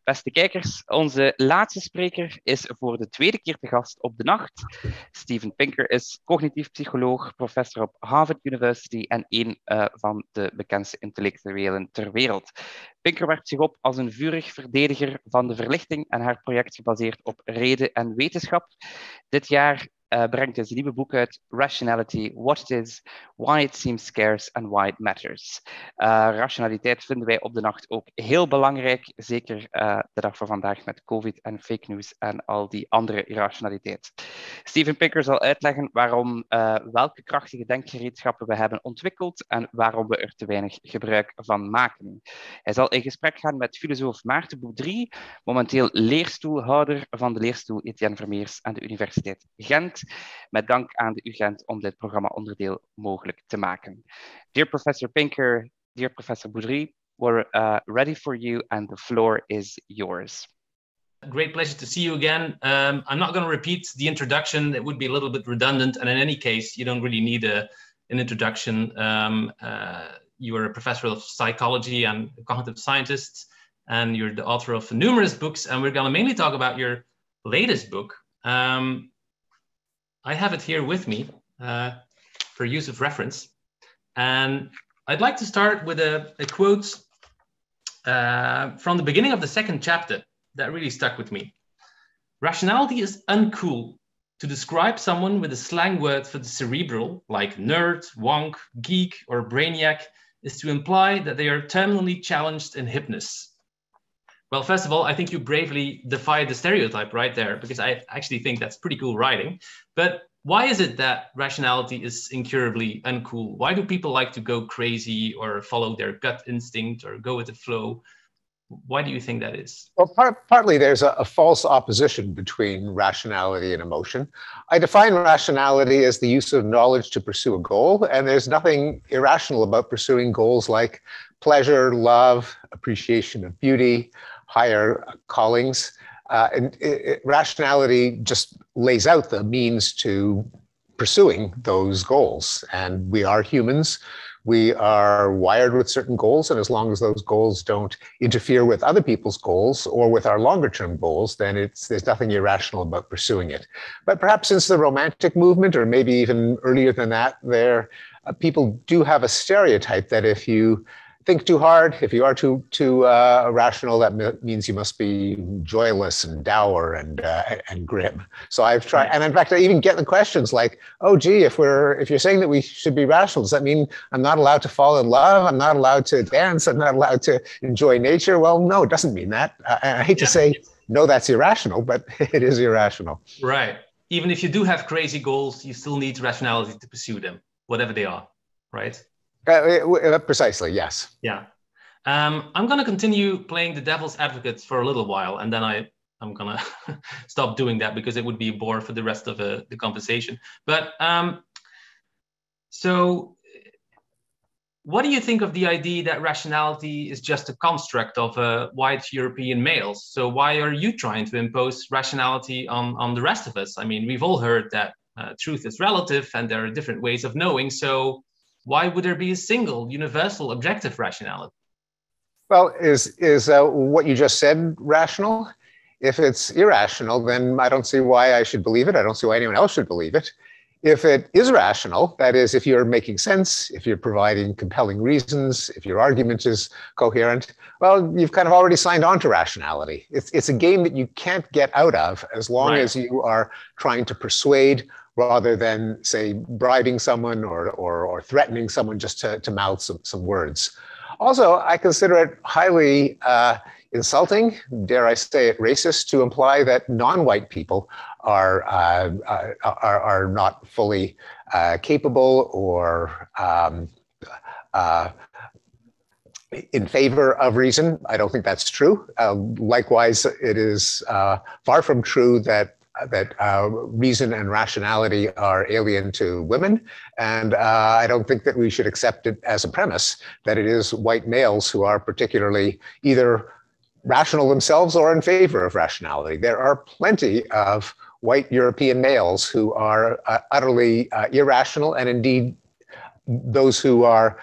Beste kijkers, onze laatste spreker is voor de tweede keer te gast op de Nacht. Steven Pinker is cognitief psycholoog, professor op Ghent University en een van de bekendste intellectuelen ter wereld. Pinker werpt zich op als een vurig verdediger van de verlichting en haar project gebaseerd op reden en wetenschap. Dit jaar brengt hij zijn nieuwe boek uit, Rationality, What It Is, Why It Seems Scarce and Why It Matters. Rationaliteit vinden wij op de Nacht ook heel belangrijk, zeker de dag van vandaag met COVID en fake news en al die andere irrationaliteit. Steven Pinker zal uitleggen waarom welke krachtige denkgereedschappen we hebben ontwikkeld en waarom we er te weinig gebruik van maken. Hij zal in gesprek gaan met filosoof Maarten Boudry, momenteel leerstoelhouder van de Leerstoel Etienne Vermeersch aan de Universiteit Ghent, met dank aan de UGent om dit programma onderdeel mogelijk te maken. Dear Professor Pinker, dear Professor Boudry, we're ready for you and the floor is yours. Great pleasure to see you again. I'm not going to repeat the introduction. It would be a little bit redundant. And in any case, you don't really need an introduction. You are a professor of psychology and a cognitive scientist, and you're the author of numerous books. And we're going to mainly talk about your latest book. I have it here with me for use of reference. And I'd like to start with a quote from the beginning of the second chapter that really stuck with me. Rationality is uncool. To describe someone with a slang word for the cerebral, like nerd, wonk, geek, or brainiac, is to imply that they are terminally challenged in hipness. Well, first of all, I think you bravely defied the stereotype right there, because I actually think that's pretty cool writing. But why is it that rationality is incurably uncool? Why do people like to go crazy or follow their gut instinct or go with the flow? Why do you think that is? Well, partly there's a false opposition between rationality and emotion. I define rationality as the use of knowledge to pursue a goal, and there's nothing irrational about pursuing goals like pleasure, love, appreciation of beauty, higher callings. Rationality just lays out the means to pursuing those goals. And we are humans. We are wired with certain goals. And as long as those goals don't interfere with other people's goals or with our longer term goals, then there's nothing irrational about pursuing it. But perhaps since the Romantic movement, or maybe even earlier than that, people do have a stereotype that if you think too hard, if you are too rational, that means you must be joyless and dour and grim. So I've tried, and in fact, I even get the questions like, "Oh, gee, if you're saying that we should be rational, does that mean I'm not allowed to fall in love? I'm not allowed to dance? I'm not allowed to enjoy nature?" Well, no, it doesn't mean that. I hate to say, no, that's irrational, but it is irrational. Right. Even if you do have crazy goals, you still need rationality to pursue them, whatever they are, right? Precisely, yes. Yeah. I'm going to continue playing the devil's advocate for a little while, and then I'm going to stop doing that because it would be a bore for the rest of the conversation. But so what do you think of the idea that rationality is just a construct of white European males? So why are you trying to impose rationality on the rest of us? I mean, we've all heard that truth is relative and there are different ways of knowing. So why would there be a single, universal, objective rationality? Well, is what you just said rational? If it's irrational, then I don't see why I should believe it. I don't see why anyone else should believe it. If it is rational, that is, if you're making sense, if you're providing compelling reasons, if your argument is coherent, well, you've kind of already signed on to rationality. It's a game that you can't get out of as long as you are trying to persuade rather than, say, bribing someone or threatening someone just to mouth some words. Also, I consider it highly insulting, dare I say it, racist, to imply that non-white people are not fully capable or in favor of reason. I don't think that's true. Likewise, it is far from true that reason and rationality are alien to women. And I don't think that we should accept it as a premise that it is white males who are particularly either rational themselves or in favor of rationality. There are plenty of white European males who are utterly irrational, and indeed those who are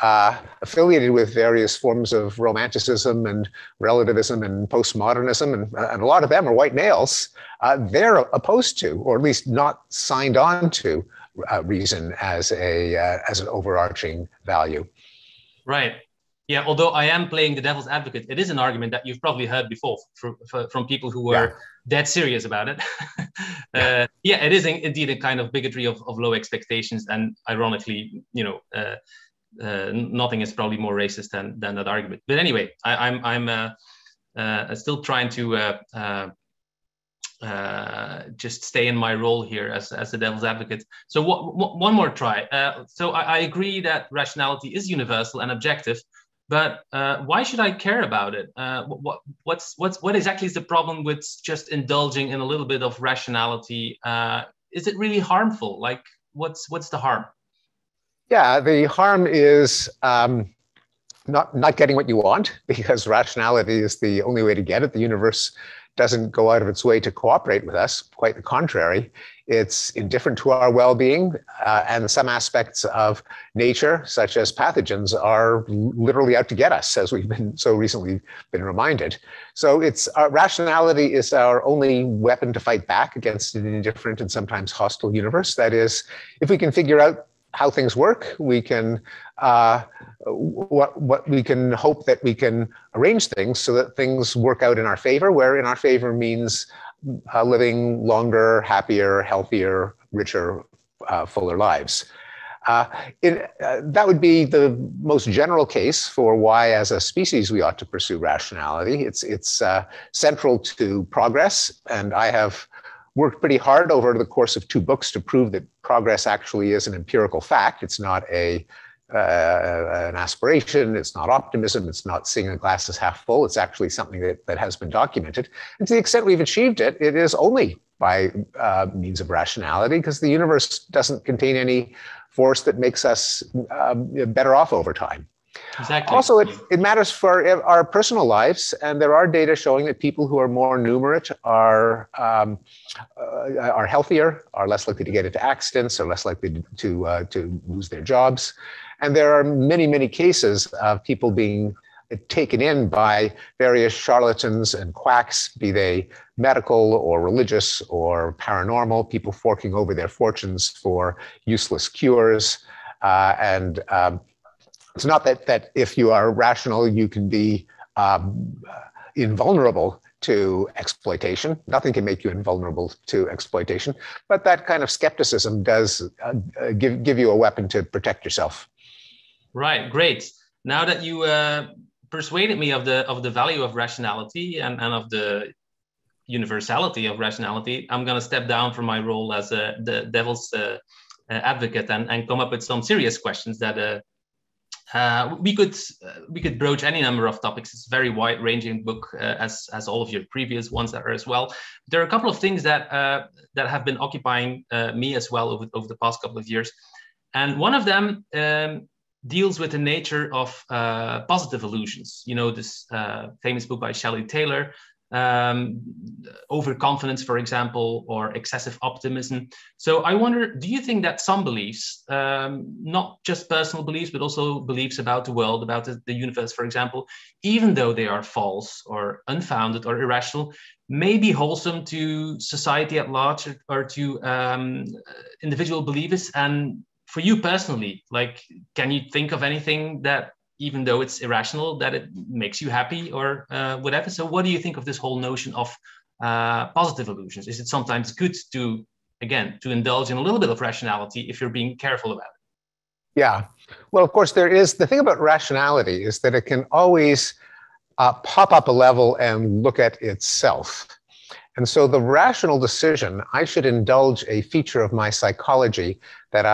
affiliated with various forms of romanticism and relativism and postmodernism, and a lot of them are white males, they're opposed to, or at least not signed on to, reason as an overarching value. Right. Yeah, although I am playing the devil's advocate, it is an argument that you've probably heard before from people who were dead serious about it. Yeah, it is indeed a kind of bigotry of low expectations, and ironically, nothing is probably more racist than that argument. But anyway, I'm still trying to just stay in my role here as the devil's advocate. So one more try. So I agree that rationality is universal and objective, but why should I care about it? What exactly is the problem with just indulging in a little bit of rationality? Is it really harmful? Like, what's the harm? Yeah, the harm is not getting what you want, because rationality is the only way to get it. The universe doesn't go out of its way to cooperate with us. Quite the contrary. It's indifferent to our well-being, and some aspects of nature, such as pathogens, are literally out to get us, as we've been so recently been reminded. So rationality is our only weapon to fight back against an indifferent and sometimes hostile universe. That is, if we can figure out how things work, we can we can hope that we can arrange things so that things work out in our favor, where in our favor means living longer, happier, healthier, richer, fuller lives. That would be the most general case for why, as a species, we ought to pursue rationality. It's central to progress, and I have worked pretty hard over the course of 2 books to prove that progress actually is an empirical fact. It's not an aspiration, it's not optimism, it's not seeing the glass as half full. It's actually something that has been documented. And to the extent we've achieved it, it is only by means of rationality, because the universe doesn't contain any force that makes us better off over time. Exactly. Also, it matters for our personal lives, and there are data showing that people who are more numerate are healthier, are less likely to get into accidents, are less likely to lose their jobs. And there are many, many cases of people being taken in by various charlatans and quacks, be they medical or religious or paranormal, people forking over their fortunes for useless cures. It's not that if you are rational, you can be invulnerable to exploitation. Nothing can make you invulnerable to exploitation, but that kind of skepticism does give you a weapon to protect yourself. Right, great. Now that you persuaded me of the value of rationality and of the universality of rationality, I'm going to step down from my role as the devil's advocate and come up with some serious questions that we could broach any number of topics. It's a very wide-ranging book, as all of your previous ones are as well. There are a couple of things that have been occupying me as well over the past couple of years, and one of them deals with the nature of positive illusions. You know, this famous book by Shelley Taylor, overconfidence, for example, or excessive optimism. So I wonder, do you think that some beliefs, not just personal beliefs, but also beliefs about the world, about the universe, for example, even though they are false or unfounded or irrational, may be wholesome to society at large or to individual believers? And for you personally, like, can you think of anything that, even though it's irrational, that it makes you happy or whatever? So what do you think of this whole notion of positive illusions? Is it sometimes good to indulge in a little bit of rationality if you're being careful about it? Yeah, well, of course, there is. The thing about rationality is that it can always pop up a level and look at itself. And so the rational decision, I should indulge a feature of my psychology that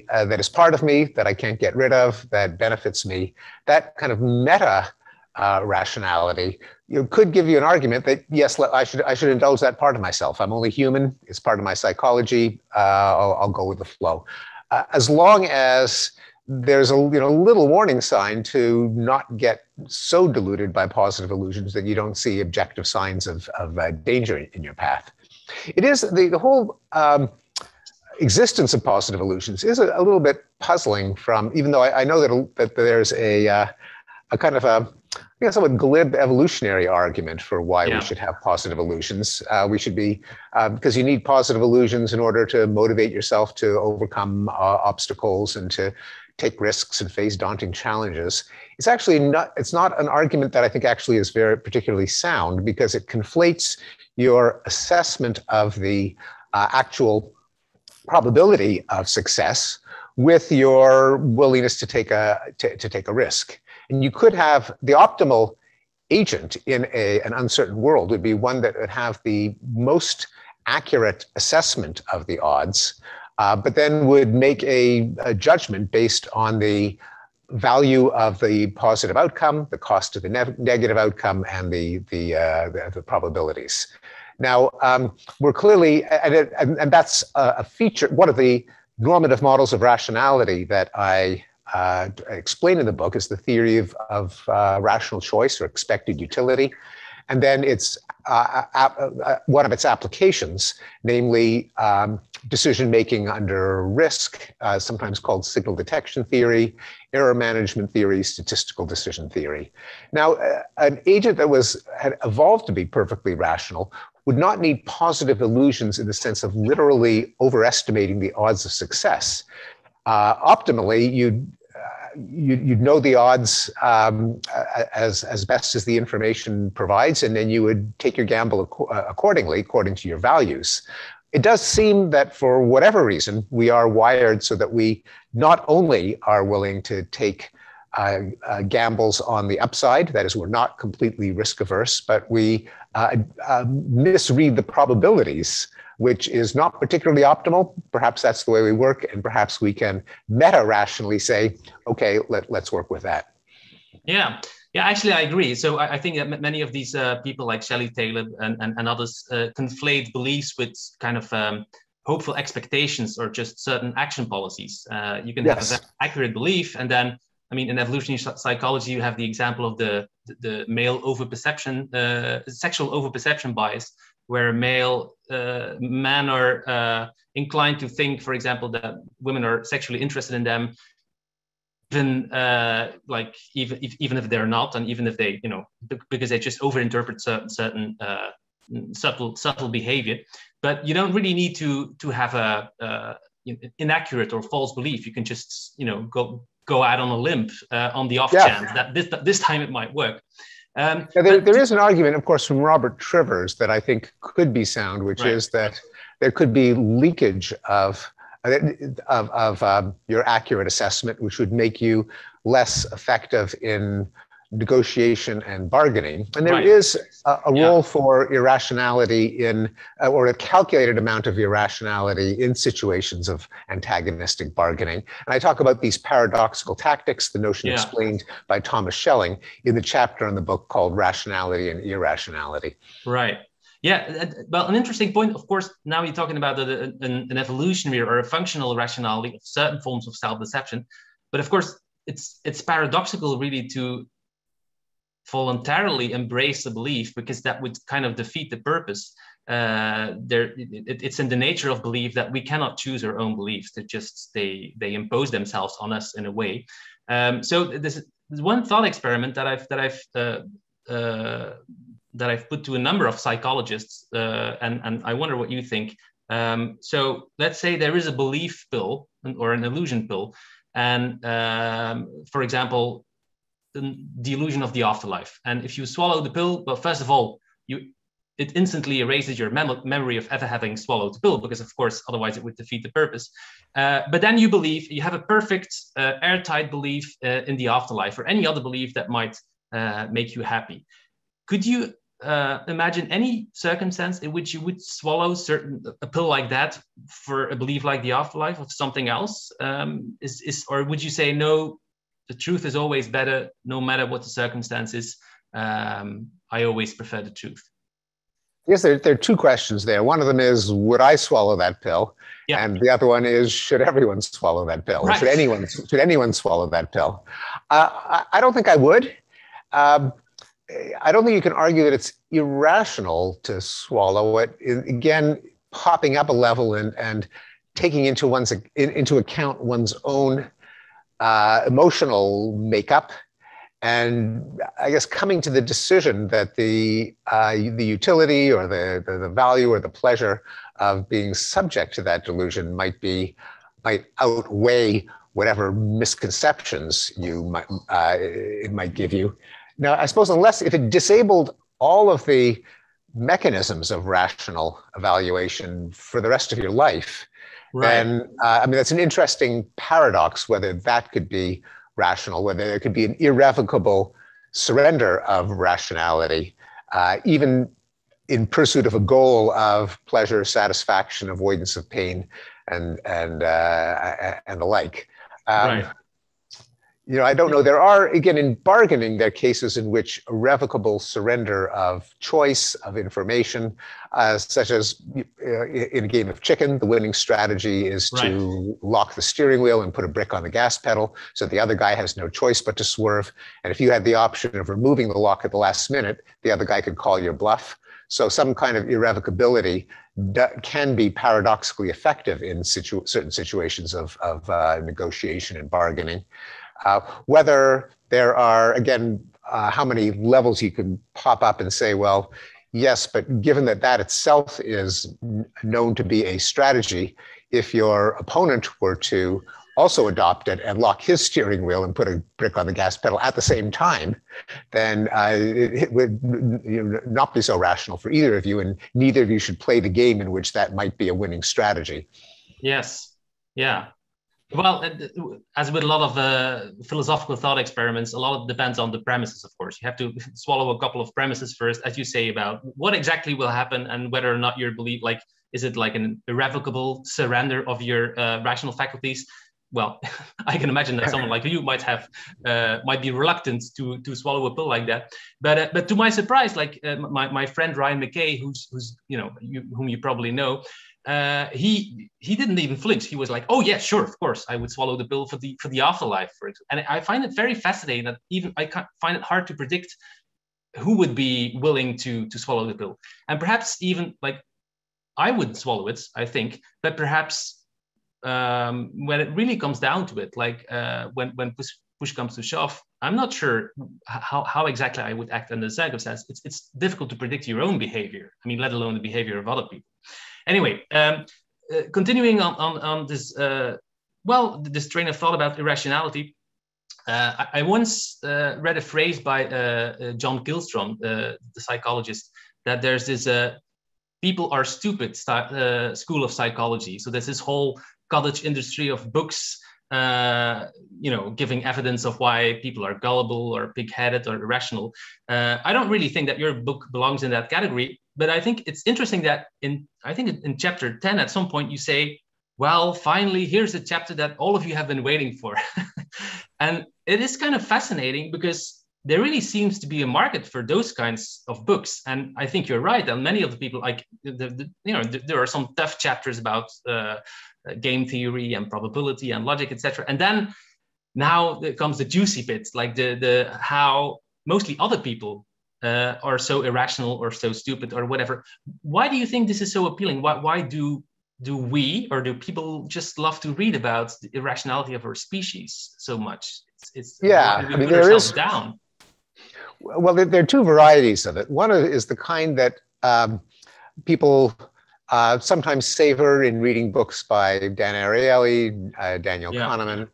that is part of me, that I can't get rid of, that benefits me. That kind of meta rationality, could give you an argument that, yes, I should indulge that part of myself. I'm only human. It's part of my psychology. I'll go with the flow. As long as there's a little warning sign to not get so deluded by positive illusions that you don't see objective signs of danger in your path. It is the whole existence of positive illusions is a little bit puzzling from, even though I know that there's a kind of a somewhat glib evolutionary argument for why we should have positive illusions. We should be, because you need positive illusions in order to motivate yourself to overcome obstacles and to take risks and face daunting challenges. It's actually not, it's not an argument that I think actually is very particularly sound, because it conflates your assessment of the actual probability of success with your willingness to take a risk. And you could have the optimal agent in an uncertain world would be one that would have the most accurate assessment of the odds, but then would make a judgment based on the value of the positive outcome, the cost of the negative outcome, and the probabilities. Now, we're clearly, and that's a feature, one of the normative models of rationality that I explain in the book is the theory of rational choice or expected utility. And then it's one of its applications, namely decision-making under risk, sometimes called signal detection theory, error management theory, statistical decision theory. Now, an agent that had evolved to be perfectly rational would not need positive illusions in the sense of literally overestimating the odds of success. Optimally, you'd know the odds as best as the information provides, and then you would take your gamble accordingly, according to your values. It does seem that for whatever reason, we are wired so that we not only are willing to take gambles on the upside, that is, we're not completely risk averse, but we misread the probabilities, which is not particularly optimal. Perhaps that's the way we work, and perhaps we can meta-rationally say, okay, let's work with that. Yeah, actually, I agree. So I think that many of these people like Shelley Taylor and others conflate beliefs with kind of hopeful expectations or just certain action policies. You can have a very accurate belief, and then, I mean, in evolutionary psychology, you have the example of the male overperception, sexual overperception bias, where men are inclined to think, for example, that women are sexually interested in them, even even if they're not, and even if they, because they just overinterpret certain subtle behavior. But you don't really need to have a inaccurate or false belief. You can just go out on a limb on the off chance that this time it might work. There is an argument, of course, from Robert Trivers that I think could be sound, which is that there could be leakage of your accurate assessment, which would make you less effective in negotiation and bargaining. And there is a role for irrationality or a calculated amount of irrationality in situations of antagonistic bargaining. And I talk about these paradoxical tactics, the notion explained by Thomas Schelling in the chapter in the book called Rationality and Irrationality. Right. Yeah, well, an interesting point, of course, now you're talking about an evolutionary or a functional rationality of certain forms of self-deception. But of course, it's paradoxical really to voluntarily embrace the belief, because that would kind of defeat the purpose. It's in the nature of belief that we cannot choose our own beliefs. They impose themselves on us in a way. So there's one thought experiment that I've put to a number of psychologists, and I wonder what you think. So let's say there is a belief pill or an illusion pill, and for example, the illusion of the afterlife. And if you swallow the pill, well, first of all, it instantly erases your memory of ever having swallowed the pill, because of course, otherwise it would defeat the purpose. But then you have a perfect airtight belief in the afterlife, or any other belief that might make you happy. Could you imagine any circumstance in which you would swallow a pill like that for a belief like the afterlife of something else? Or would you say, no, the truth is always better, no matter what the circumstances? I always prefer the truth. Yes, there are two questions there. One of them is, would I swallow that pill? Yeah. And the other one is, should everyone swallow that pill? Right. Should anyone swallow that pill? I don't think I would. I don't think you can argue that it's irrational to swallow it. Again, popping up a level and taking into account one's own emotional makeup, and I guess coming to the decision that the utility or the value or the pleasure of being subject to that delusion might outweigh whatever misconceptions it might give you. Now, I suppose if it disabled all of the mechanisms of rational evaluation for the rest of your life, right, then I mean, that's an interesting paradox, whether that could be rational, whether there could be an irrevocable surrender of rationality, even in pursuit of a goal of pleasure, satisfaction, avoidance of pain, and the like. Right. You know, I don't know. There are, again, in bargaining, there are cases in which irrevocable surrender of choice, of information, such as in a game of chicken, the winning strategy is to lock the steering wheel and put a brick on the gas pedal, so the other guy has no choice but to swerve. And if you had the option of removing the lock at the last minute, the other guy could call your bluff. So some kind of irrevocability can be paradoxically effective in certain situations of negotiation and bargaining. Whether there are, again, how many levels you can pop up and say, well, yes, but given that itself is known to be a strategy, if your opponent were to also adopt it and lock his steering wheel and put a brick on the gas pedal at the same time, then it would not be so rational for either of you, and neither of you should play the game in which that might be a winning strategy. Yes, yeah. Well, as with a lot of philosophical thought experiments, a lot depends on the premises, of course. You have to swallow a couple of premises first, as you say, about what exactly will happen and whether or not your belief, like, is it like an irrevocable surrender of your rational faculties? Well, I can imagine that someone like you might be reluctant to swallow a pill like that. But to my surprise, like my friend Ryan McKay, who's whom you probably know, he didn't even flinch. He was like, "Oh yeah, sure, of course, I would swallow the pill for the afterlife." And I find it very fascinating that even I find it hard to predict who would be willing to swallow the pill. And perhaps even like I would swallow it, I think, but perhaps when it really comes down to it, like when push comes to shove, I'm not sure how exactly I would act under the circumstance. It's difficult to predict your own behavior. I mean, let alone the behavior of other people. Anyway, continuing on this, this train of thought about irrationality, I once read a phrase by John Gilstrom, the psychologist, that there's this people are stupid school of psychology. So there's this whole cottage industry of books, giving evidence of why people are gullible or pig-headed or irrational. I don't really think that your book belongs in that category, but I think it's interesting that in chapter 10, at some point you say, well, finally, here's a chapter that all of you have been waiting for. And it is kind of fascinating because there really seems to be a market for those kinds of books. And I think you're right. And many of the people, like, there are some tough chapters about game theory and probability and logic, etc. And then now there comes the juicy bits, like the how mostly other people are so irrational or so stupid or whatever. Why do you think this is so appealing? Why do we, or do people just love to read about the irrationality of our species so much? I mean, there is down. Well, there are two varieties of it. One is the kind that people sometimes savor in reading books by Dan Ariely, Daniel Kahneman,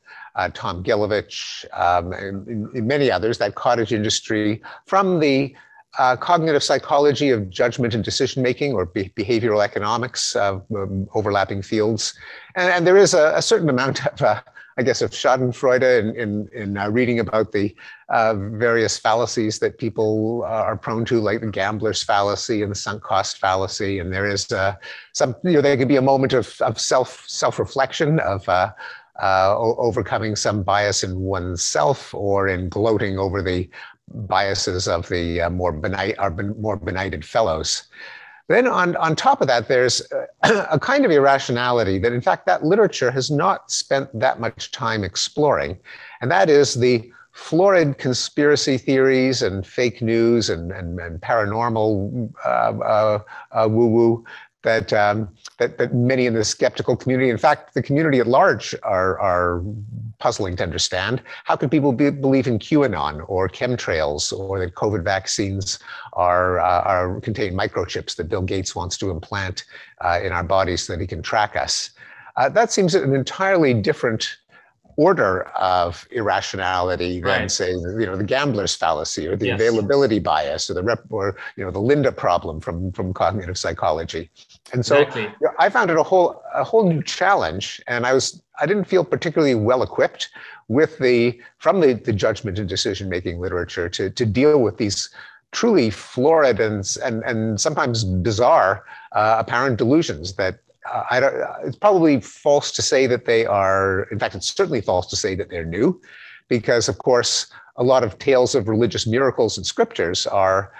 Tom Gilovich, and many others, that cottage industry from the cognitive psychology of judgment and decision-making, or behavioral economics, overlapping fields. And there is a certain amount of, I guess, of schadenfreude in reading about the various fallacies that people are prone to, like the gambler's fallacy and the sunk cost fallacy. And there is there could be a moment of self-reflection, of overcoming some bias in oneself, or in gloating over the biases of the more benighted fellows. Then on top of that, there's a kind of irrationality that, in fact, that literature has not spent that much time exploring. And that is the florid conspiracy theories and fake news and paranormal woo-woo that many in the skeptical community, in fact, the community at large, are puzzling to understand. How could people believe in QAnon or chemtrails, or that COVID vaccines contain microchips that Bill Gates wants to implant in our bodies so that he can track us? That seems an entirely different order of irrationality than, say, the gambler's fallacy, or the availability bias, or the Linda problem from cognitive psychology. And so I found it a whole new challenge, and I didn't feel particularly well equipped from the judgment and decision-making literature to deal with these truly florid and sometimes bizarre apparent delusions that it's probably false to say that they are, in fact, it's certainly false to say that they're new, because, of course, a lot of tales of religious miracles and scriptures are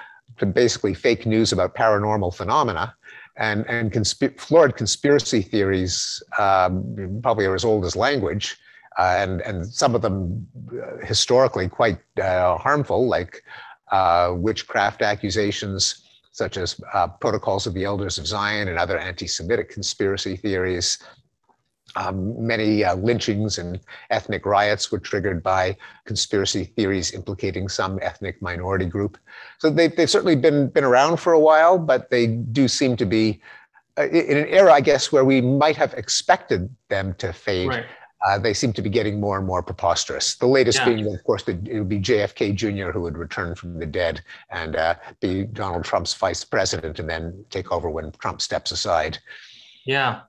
basically fake news about paranormal phenomena, and florid conspiracy theories probably are as old as language, and some of them historically quite harmful, like witchcraft accusations, such as Protocols of the Elders of Zion and other anti-Semitic conspiracy theories. Many lynchings and ethnic riots were triggered by conspiracy theories implicating some ethnic minority group. So they've certainly been around for a while, but they do seem to be in an era, I guess, where we might have expected them to fade. Right. They seem to be getting more and more preposterous. The latest being, of course, it would be JFK Jr. who would return from the dead and be Donald Trump's vice president and then take over when Trump steps aside. Yeah,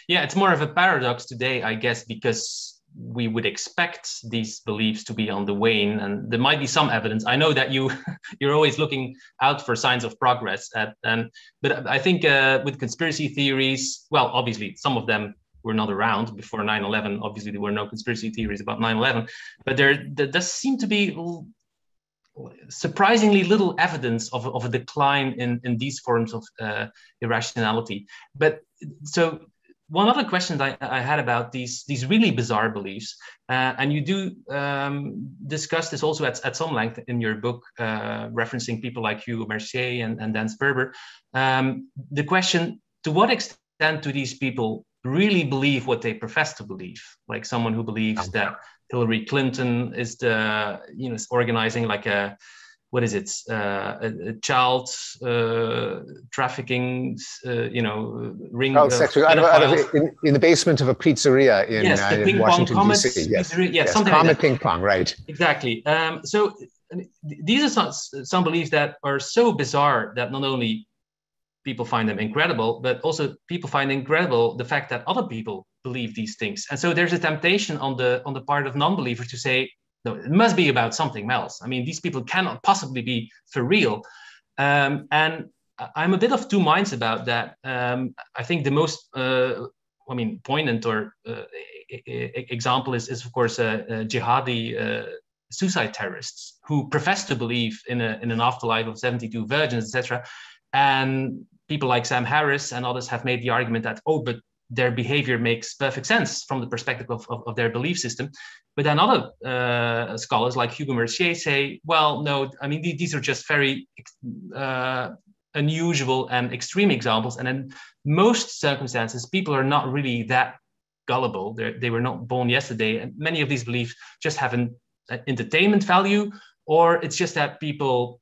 it's more of a paradox today, I guess, because we would expect these beliefs to be on the wane, and there might be some evidence. I know that you're always looking out for signs of progress, but I think with conspiracy theories, well, obviously some of them were not around before 9/11. Obviously, there were no conspiracy theories about 9/11, but there does seem to be surprisingly little evidence of a decline in these forms of irrationality. But so one other question that I had about these really bizarre beliefs, and you do discuss this also at some length in your book, referencing people like Hugo Mercier and Dan Sperber. The question: to what extent do these people really believe what they profess to believe? Like someone who believes that Hillary Clinton is is organizing like a child trafficking, ring. Child sex in the basement of a pizzeria in Washington, D.C. Yes, something Comet like ping pong, right. Exactly. So these are some beliefs that are so bizarre that not only people find them incredible, but also people find incredible the fact that other people believe these things. And so there's a temptation on the part of non-believers to say, no, it must be about something else. I mean, these people cannot possibly be for real. And I'm a bit of two minds about that. I think the most, poignant or example is of course jihadi suicide terrorists who profess to believe in an afterlife of 72 virgins, etc. And people like Sam Harris and others have made the argument that, but their behavior makes perfect sense from the perspective of their belief system. But then other scholars like Hugo Mercier say, well, no, I mean, these are just very unusual and extreme examples. And in most circumstances, people are not really that gullible. They were not born yesterday. And many of these beliefs just have an entertainment value, or it's just that people,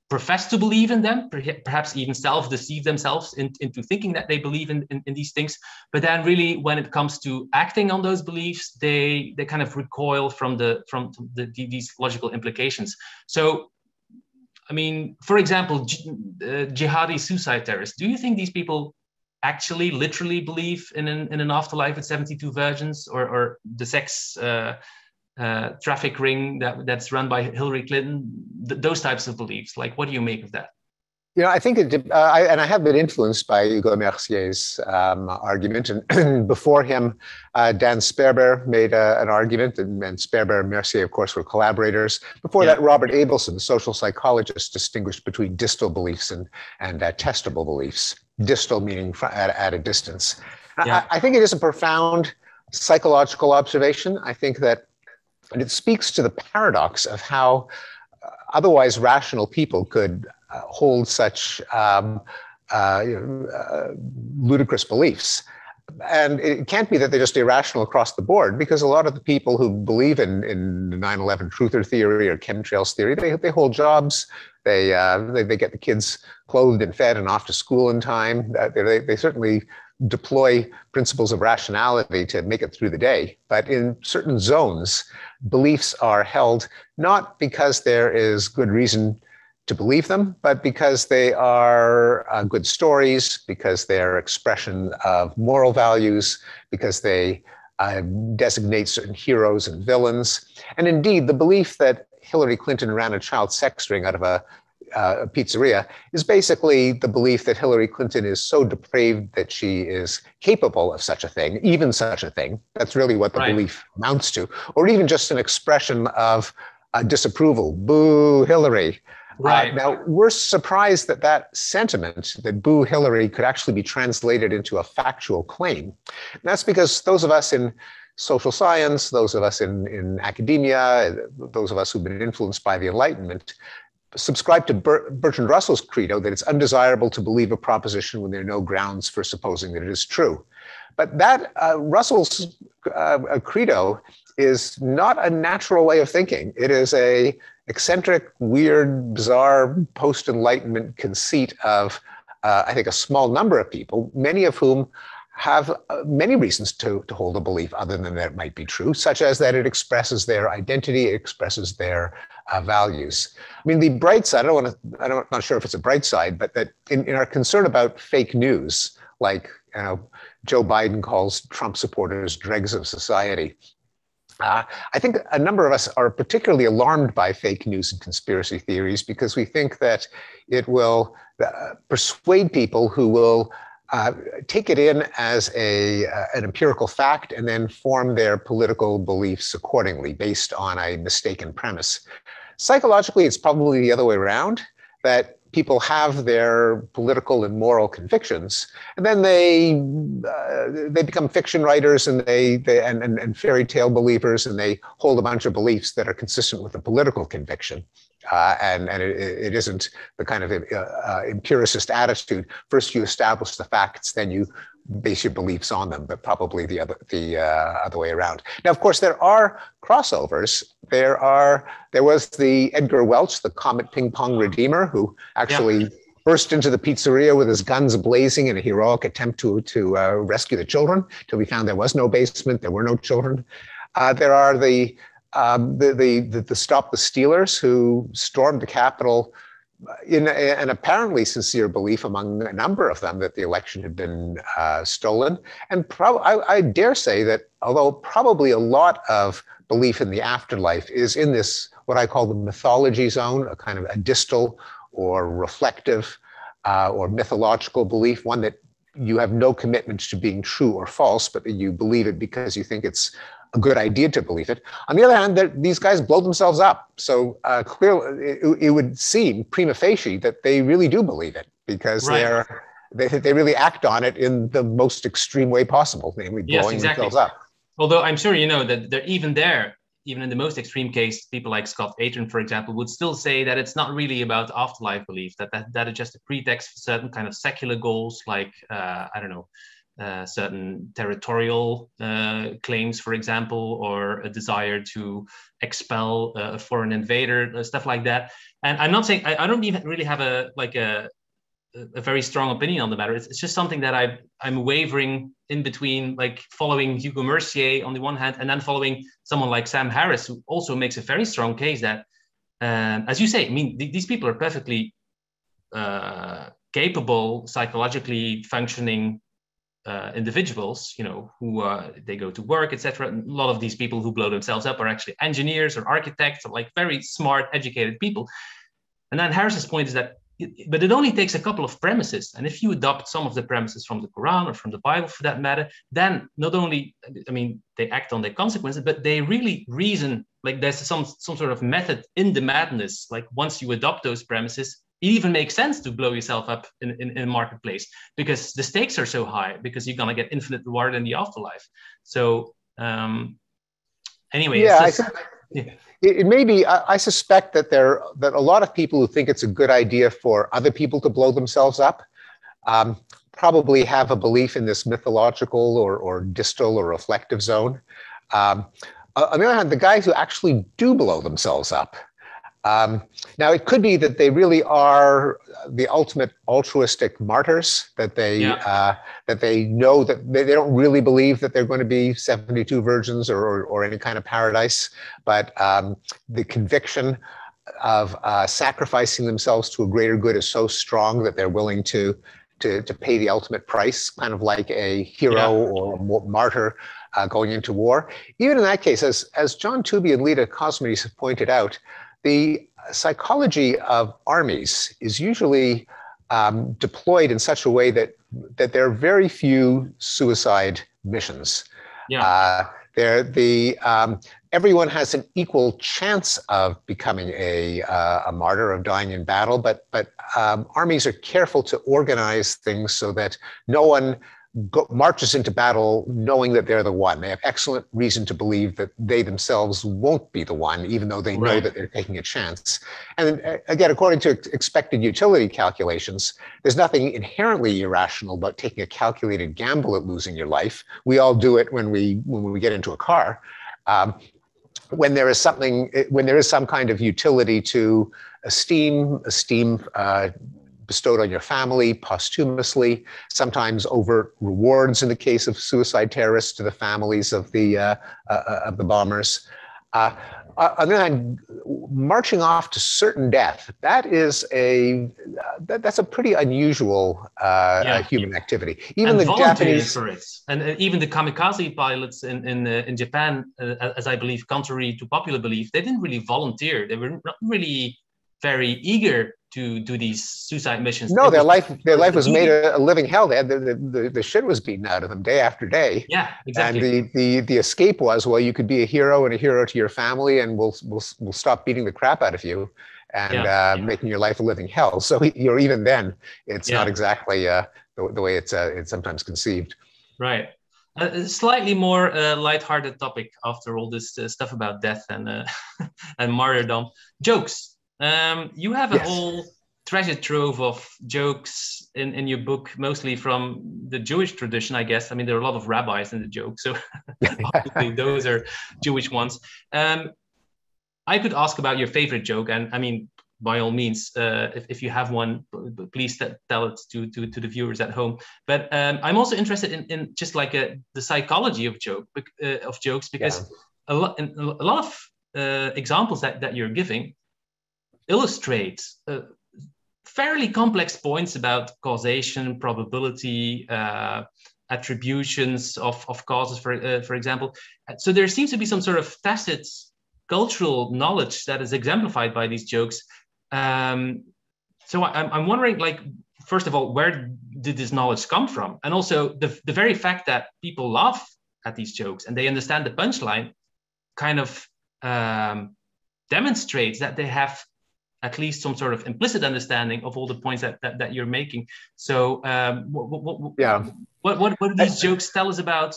profess to believe in them, perhaps even self-deceive themselves into thinking that they believe in these things. But then really, when it comes to acting on those beliefs, they kind of recoil from these logical implications. So, I mean, for example, jihadi suicide terrorists, do you think these people actually literally believe in an afterlife with 72 virgins, or the sex traffic ring that's run by Hillary Clinton, those types of beliefs? Like, what do you make of that? I think I have been influenced by Hugo Mercier's argument, and before him, Dan Sperber made an argument, and Sperber and Mercier, of course, were collaborators. Before that, Robert Abelson, the social psychologist, distinguished between distal beliefs and testable beliefs. Distal meaning at a distance. Yeah. I think it is a profound psychological observation. I think that, and it speaks to the paradox of how otherwise rational people could hold such ludicrous beliefs. And it can't be that they're just irrational across the board, because a lot of the people who believe in the 9/11 truther theory or chemtrails theory, they hold jobs, they get the kids clothed and fed and off to school in time. They certainly deploy principles of rationality to make it through the day. But in certain zones, beliefs are held not because there is good reason to believe them, but because they are good stories, because they're expression of moral values, because they designate certain heroes and villains. And indeed, the belief that Hillary Clinton ran a child sex ring out of a pizzeria is basically the belief that Hillary Clinton is so depraved that she is capable of such a thing, even such a thing. That's really what the belief amounts to, or even just an expression of disapproval. Boo, Hillary. Right. Now, we're surprised that that sentiment, that boo Hillary, could actually be translated into a factual claim. And that's because those of us in social science, those of us in academia, those of us who've been influenced by the Enlightenment, subscribe to Bertrand Russell's credo that it's undesirable to believe a proposition when there are no grounds for supposing that it is true. But that Russell's credo is not a natural way of thinking. It is a eccentric, weird, bizarre post-Enlightenment conceit of, I think, a small number of people, many of whom have many reasons to hold a belief other than that it might be true, such as that it expresses their identity, it expresses their values. I mean, the bright side, I'm not sure if it's a bright side, but that in our concern about fake news, like Joe Biden calls Trump supporters dregs of society, I think a number of us are particularly alarmed by fake news and conspiracy theories because we think that it will persuade people who will take it in as an empirical fact and then form their political beliefs accordingly based on a mistaken premise. Psychologically, it's probably the other way around, that people have their political and moral convictions, and then they become fiction writers and and fairy tale believers, and they hold a bunch of beliefs that are consistent with a political conviction. And it isn't the kind of empiricist attitude. First you establish the facts, then you base your beliefs on them, but probably the other way around. Now, of course, there are crossovers. There was the Edgar Welch, the Comet Ping Pong Redeemer, who actually burst into the pizzeria with his guns blazing in a heroic attempt to rescue the children, till we found there was no basement, there were no children. There are the Stop the Stealers, who stormed the Capitol in an apparently sincere belief among a number of them that the election had been stolen. And I dare say that although probably a lot of belief in the afterlife is in this, what I call the mythology zone, a kind of a distal or reflective or mythological belief, one that you have no commitment to being true or false, but that you believe it because you think it's a good idea to believe it. On the other hand, these guys blow themselves up. So clearly, it would seem prima facie that they really do believe it, because they really act on it in the most extreme way possible, namely blowing themselves up. Although I'm sure you know that they're even in the most extreme case, people like Scott Atran, for example, would still say that it's not really about afterlife belief, that is just a pretext for certain kind of secular goals, like, certain territorial claims, for example, or a desire to expel a foreign invader, stuff like that. And I'm not saying, I don't even really have a very strong opinion on the matter. It's just something that I'm wavering in between, like following Hugo Mercier on the one hand, and then following someone like Sam Harris, who also makes a very strong case that, as you say, I mean, these people are perfectly capable, psychologically functioning individuals, who they go to work, etc. A lot of these people who blow themselves up are actually engineers or architects, or like very smart, educated people. And then Harris's point is that, but it only takes a couple of premises. And if you adopt some of the premises from the Quran or from the Bible for that matter, then not only, they act on their consequences, but they really reason, like there's some sort of method in the madness. Like once you adopt those premises, it even makes sense to blow yourself up in a marketplace, because the stakes are so high, because you're going to get infinite reward in the afterlife. So anyway. It may be, I suspect that that a lot of people who think it's a good idea for other people to blow themselves up probably have a belief in this mythological or distal or reflective zone. On the other hand, the guys who actually do blow themselves up, now it could be that they really are the ultimate altruistic martyrs, that they know that they don't really believe that they're going to be 72 virgins or any kind of paradise, but the conviction of sacrificing themselves to a greater good is so strong that they're willing to pay the ultimate price, kind of like a hero or a martyr going into war. Even in that case, as John Tooby and Lita Cosmides have pointed out, the psychology of armies is usually deployed in such a way that there are very few suicide missions. Everyone has an equal chance of becoming a martyr, of dying in battle, but armies are careful to organize things so that no one marches into battle knowing that they're the one. They have excellent reason to believe that they themselves won't be the one, even though they know that they're taking a chance. And again, according to expected utility calculations, there's nothing inherently irrational about taking a calculated gamble at losing your life. We all do it when we get into a car. When there is some kind of utility to esteem bestowed on your family posthumously, sometimes overt rewards in the case of suicide terrorists to the families of the bombers. On the other hand, marching off to certain death, that's a pretty unusual human activity. Even the Japanese for it, and even the kamikaze pilots in Japan, as I believe, contrary to popular belief, they didn't really volunteer. They were not really very eager to do these suicide missions. No, their life was made a living hell. They had the shit was beaten out of them day after day. Yeah, exactly. And the escape was, well, you could be a hero and a hero to your family, and we'll stop beating the crap out of you and making your life a living hell. So you're even then, it's not exactly the way it's sometimes conceived. Right. A slightly more lighthearted topic after all this stuff about death and and martyrdom. Jokes. You have a whole treasure trove of jokes in your book, mostly from the Jewish tradition, I guess. I mean, there are a lot of rabbis in the jokes, so obviously those are Jewish ones. I could ask about your favorite joke, and I mean, by all means, if you have one, please tell it to the viewers at home. But I'm also interested in just like the psychology of jokes, because a lot of examples that you're giving illustrate fairly complex points about causation, probability, attributions of causes, for example. So there seems to be some sort of tacit cultural knowledge that is exemplified by these jokes. So I'm wondering, like, first of all, where did this knowledge come from? And also the very fact that people laugh at these jokes and they understand the punchline kind of demonstrates that they have at least some sort of implicit understanding of all the points that you're making. So what do these jokes tell us about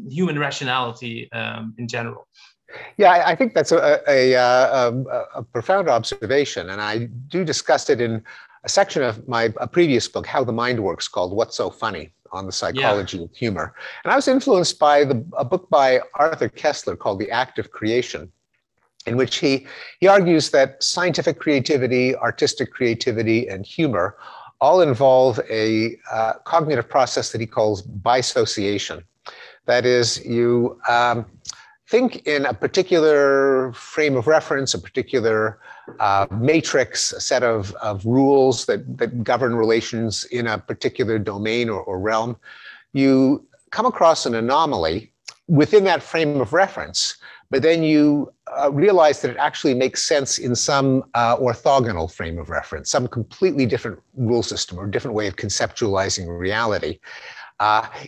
human rationality in general? Yeah, I think that's a profound observation, and I do discuss it in a section of a previous book, How the Mind Works, called What's So Funny, on the psychology of humor. And I was influenced by a book by Arthur Koestler called The Act of Creation, in which he argues that scientific creativity, artistic creativity, and humor all involve a cognitive process that he calls bisociation. That is, you think in a particular frame of reference, a particular matrix, a set of rules that govern relations in a particular domain or realm. You come across an anomaly within that frame of reference, but then you realize that it actually makes sense in some orthogonal frame of reference, some completely different rule system or different way of conceptualizing reality.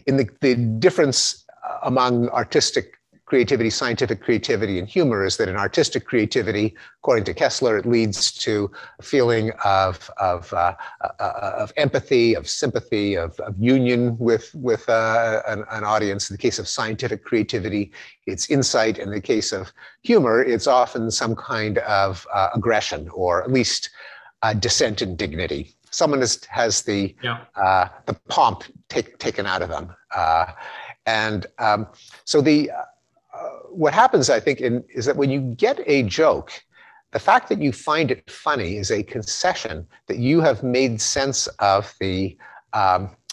In the difference among artistic creativity, scientific creativity, and humor is that in artistic creativity, according to Kessler, it leads to a feeling of empathy, of sympathy, of union with an audience. In the case of scientific creativity, it's insight. In the case of humor, it's often some kind of aggression, or at least dissent in dignity. Someone has the pomp taken out of them. So what happens, I think, is that when you get a joke, the fact that you find it funny is a concession that you have made sense of the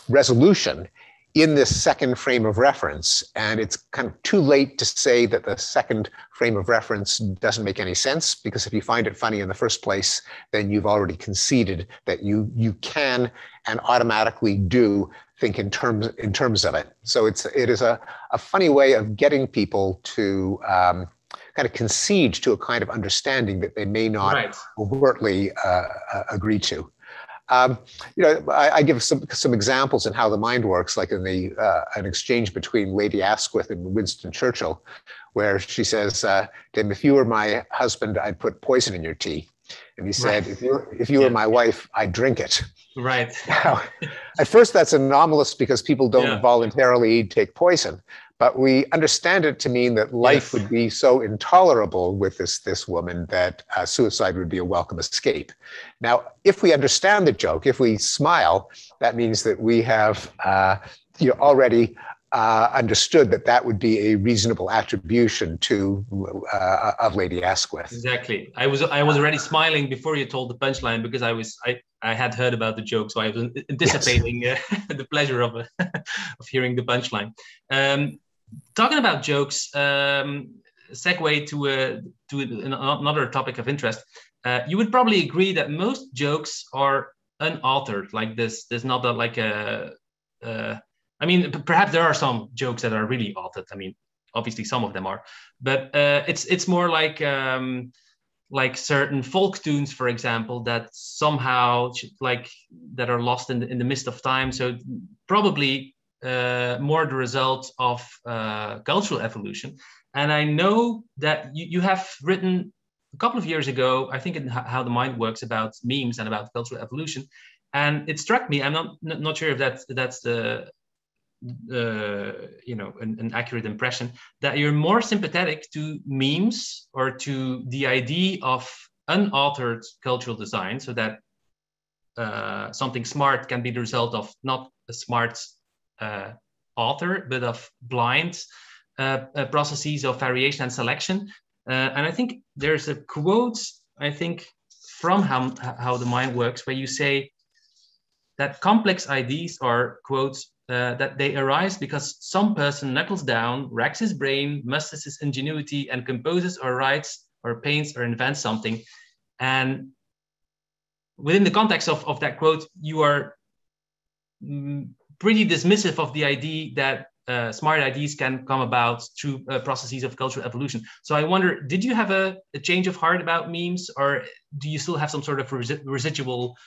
resolution in this second frame of reference. And it's kind of too late to say that the second frame of reference doesn't make any sense, because if you find it funny in the first place, then you've already conceded that you can and automatically do think in terms of it. So it is a funny way of getting people to kind of concede to a kind of understanding that they may not overtly agree to. I give some examples in how the mind works, like in an exchange between Lady Asquith and Winston Churchill, where she says, "Tim, if you were my husband, I'd put poison in your tea." And he said, if you were my wife, I'd drink it. Right. Now, at first, that's anomalous because people don't voluntarily take poison. But we understand it to mean that life would be so intolerable with this woman that suicide would be a welcome escape. Now, if we understand the joke, if we smile, that means that we have already understood that would be a reasonable attribution of Lady Asquith. Exactly. I was already smiling before you told the punchline, because I had heard about the joke, so I was anticipating the pleasure of hearing the punchline. Talking about jokes, segue to another topic of interest. You would probably agree that most jokes are unauthored. Like there's not I mean, perhaps there are some jokes that are really authored. I mean, obviously some of them are, but it's more like certain folk tunes, for example, that somehow that are lost in the mist of time. So probably more the result of cultural evolution. And I know that you have written a couple of years ago, I think, in How the Mind Works, about memes and about cultural evolution. And it struck me, I'm not sure if that's the an accurate impression, that you're more sympathetic to memes or to the idea of unauthored cultural design, so that something smart can be the result of not a smart author, but of blind processes of variation and selection. And I think there's a quote, I think, from How the Mind Works, where you say that complex ideas are, quotes, that they arise because some person knuckles down, racks his brain, musters his ingenuity, and composes or writes or paints or invents something. And within the context of that quote, you are pretty dismissive of the idea that smart ideas can come about through processes of cultural evolution. So I wonder, did you have a change of heart about memes, or do you still have some sort of residual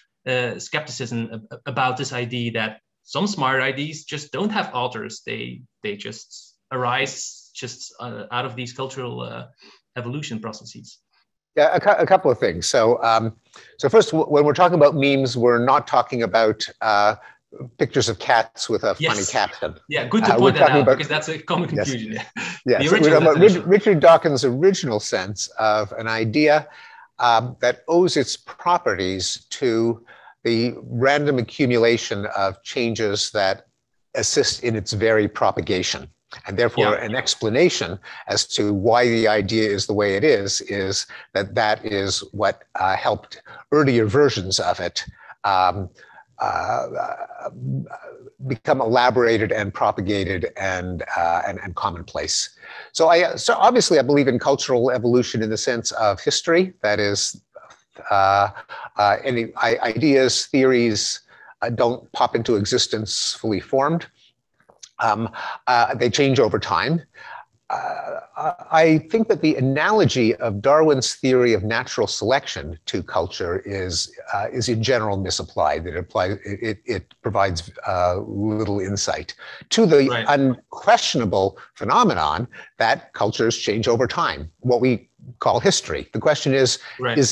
skepticism about this idea that some smart ideas just don't have authors? They just arise just out of these cultural evolution processes. Yeah, a couple of things. So first, when we're talking about memes, we're not talking about pictures of cats with a funny caption. Yeah, good to point that out, because that's a common confusion. Yes. We're talking about Richard Dawkins' original sense of an idea that owes its properties to the random accumulation of changes that assist in its very propagation. And therefore, an explanation as to why the idea is the way it is that is what helped earlier versions of it become elaborated and propagated and commonplace. So obviously I believe in cultural evolution in the sense of history. That is, any ideas, theories don't pop into existence fully formed. They change over time. I think that the analogy of Darwin's theory of natural selection to culture is in general misapplied. It provides little insight to the unquestionable phenomenon that cultures change over time, what we call history. The question is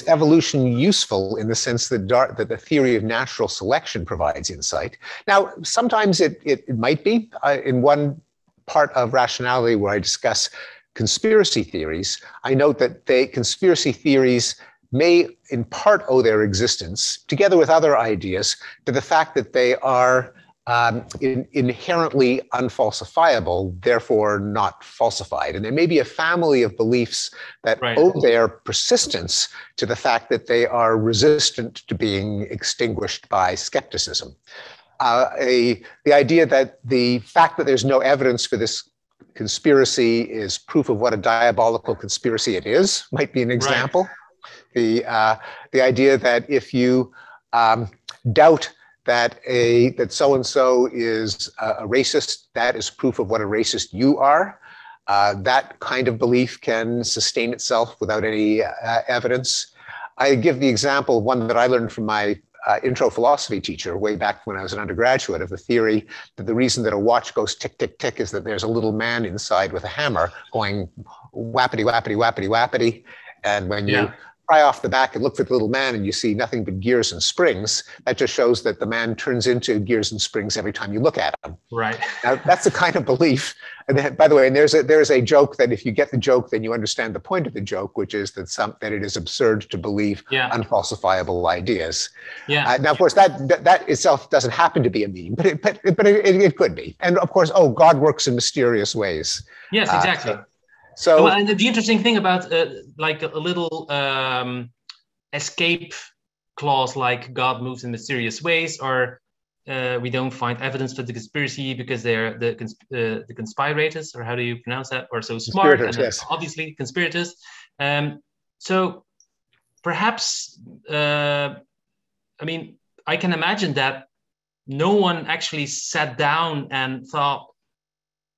evolution useful in the sense that the theory of natural selection provides insight? Now, sometimes it might be. In one part of Rationality where I discuss conspiracy theories, I note that conspiracy theories may in part owe their existence, together with other ideas, to the fact that they are inherently unfalsifiable, therefore not falsified. And there may be a family of beliefs that owe their persistence to the fact that they are resistant to being extinguished by skepticism. The idea that the fact that there's no evidence for this conspiracy is proof of what a diabolical conspiracy it is might be an example. The idea that if you doubt that so-and-so is a racist, that is proof of what a racist you are. That kind of belief can sustain itself without any evidence. I give the example of one that I learned from my intro philosophy teacher way back when I was an undergraduate, of the theory that the reason that a watch goes tick, tick, tick is that there's a little man inside with a hammer going whappity, whappity, whappity, whappity. And when you pry off the back and look for the little man and you see nothing but gears and springs, that just shows that the man turns into gears and springs every time you look at him. Right. Now, that's the kind of belief. And then, by the way, and there's a joke that if you get the joke, then you understand the point of the joke, which is that it is absurd to believe unfalsifiable ideas. Now, of course, that itself doesn't happen to be a meme, but it could be. And of course, God works in mysterious ways. Yes, exactly. So, and the interesting thing about like a little escape clause, like God moves in mysterious ways, or we don't find evidence for the conspiracy because they're the conspirators, or how do you pronounce that? Or so smart, and obviously conspirators. So perhaps, I mean, I can imagine that no one actually sat down and thought,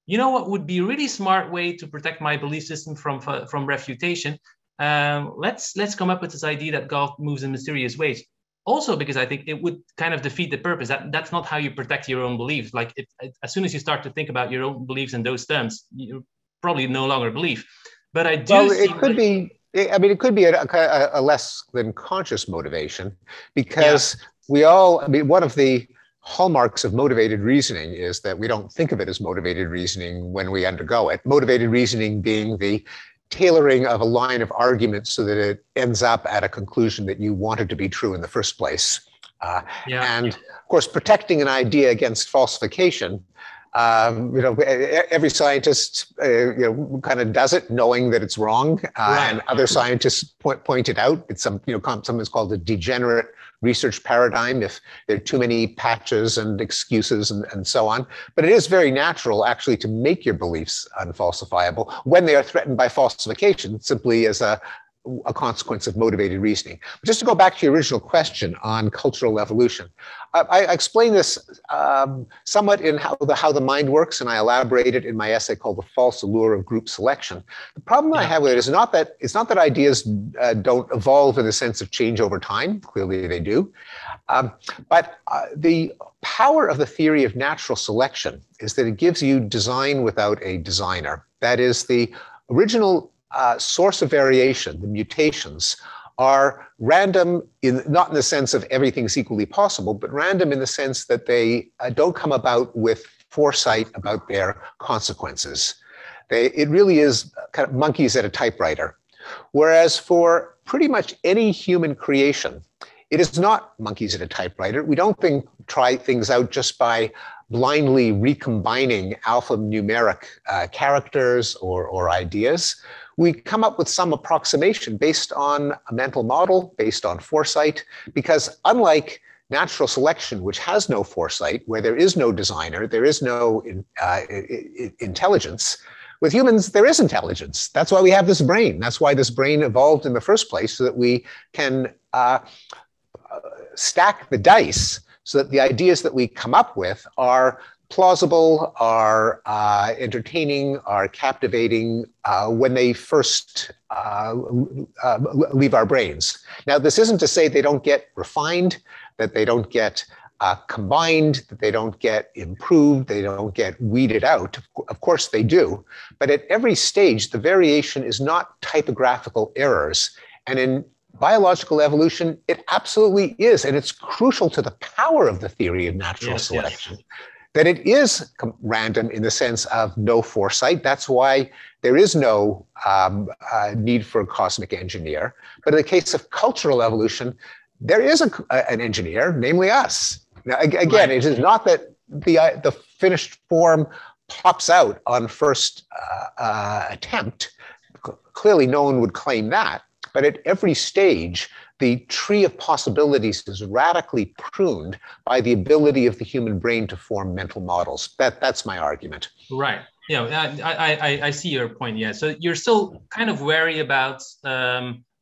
you know what would be a really smart way to protect my belief system from refutation? Let's come up with this idea that God moves in mysterious ways. Also, because I think it would kind of defeat the purpose. That's not how you protect your own beliefs. Like as soon as you start to think about your own beliefs in those terms, you probably no longer believe. But I do. Well, it could be. I mean, it could be a less than conscious motivation, because we all. I mean, one of the hallmarks of motivated reasoning is that we don't think of it as motivated reasoning when we undergo it. Motivated reasoning being the tailoring of a line of argument so that it ends up at a conclusion that you wanted to be true in the first place. And of course, protecting an idea against falsification, every scientist, kind of does it knowing that it's wrong, and other scientists point it out. It's something's called a degenerate research paradigm if there are too many patches and excuses and so on. But it is very natural actually to make your beliefs unfalsifiable when they are threatened by falsification, simply as a consequence of motivated reasoning. But just to go back to your original question on cultural evolution, I explain this somewhat in how the mind works, and I elaborate it in my essay called The False Allure of Group Selection. The problem I have with it is not that ideas don't evolve in the sense of change over time. Clearly they do. But the power of the theory of natural selection is that it gives you design without a designer. That is, the original source of variation, the mutations, are random, not in the sense of everything's equally possible, but random in the sense that they don't come about with foresight about their consequences. It really is kind of monkeys at a typewriter. Whereas for pretty much any human creation, it is not monkeys at a typewriter. We don't try things out just by blindly recombining alphanumeric characters or ideas. We come up with some approximation based on a mental model, based on foresight, because unlike natural selection, which has no foresight, where there is no designer, there is no intelligence, with humans, there is intelligence. That's why we have this brain. That's why this brain evolved in the first place, so that we can stack the dice so that the ideas that we come up with are plausible, are entertaining, are captivating when they first leave our brains. Now, this isn't to say they don't get refined, that they don't get combined, that they don't get improved, they don't get weeded out. Of course they do. But at every stage, the variation is not typographical errors. And in biological evolution, it absolutely is. And it's crucial to the power of the theory of natural selection. That it is random in the sense of no foresight. That's why there is no need for a cosmic engineer. But in the case of cultural evolution, there is an engineer, namely us. Now, again, it is not that the finished form pops out on first attempt. Clearly, no one would claim that. But at every stage, the tree of possibilities is radically pruned by the ability of the human brain to form mental models. That's my argument. Right. Yeah, I see your point. Yeah. So you're still kind of wary about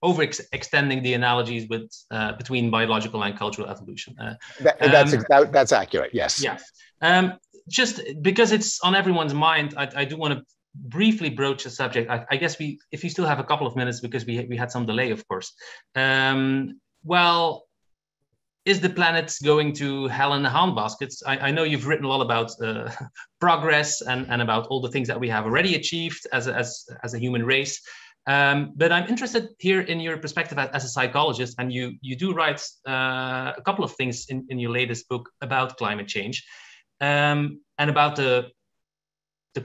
overextending the analogies with between biological and cultural evolution. That's accurate. Yes. Yeah. Just because it's on everyone's mind, I do want to briefly broach the subject. I guess if you still have a couple of minutes, because we had some delay, of course. Well, is the planet going to hell in a handbasket? I know you've written a lot about progress and about all the things that we have already achieved as a human race. But I'm interested here in your perspective as a psychologist, and you do write a couple of things in your latest book about climate change, and about the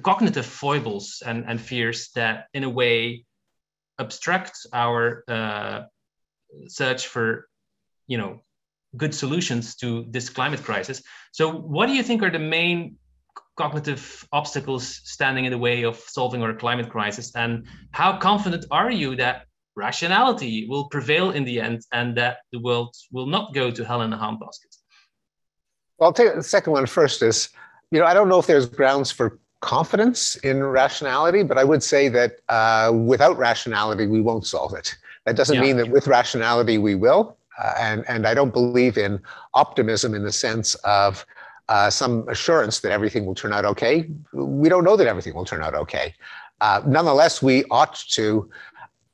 cognitive foibles and fears that, in a way, obstruct our search for, good solutions to this climate crisis. So, what do you think are the main cognitive obstacles standing in the way of solving our climate crisis, and how confident are you that rationality will prevail in the end and that the world will not go to hell in a handbasket? Well, I'll take the second one first. Is I don't know if there's grounds for confidence in rationality, but I would say that without rationality, we won't solve it. That doesn't mean that with rationality, we will. And I don't believe in optimism in the sense of some assurance that everything will turn out okay. We don't know that everything will turn out okay. Nonetheless, we ought to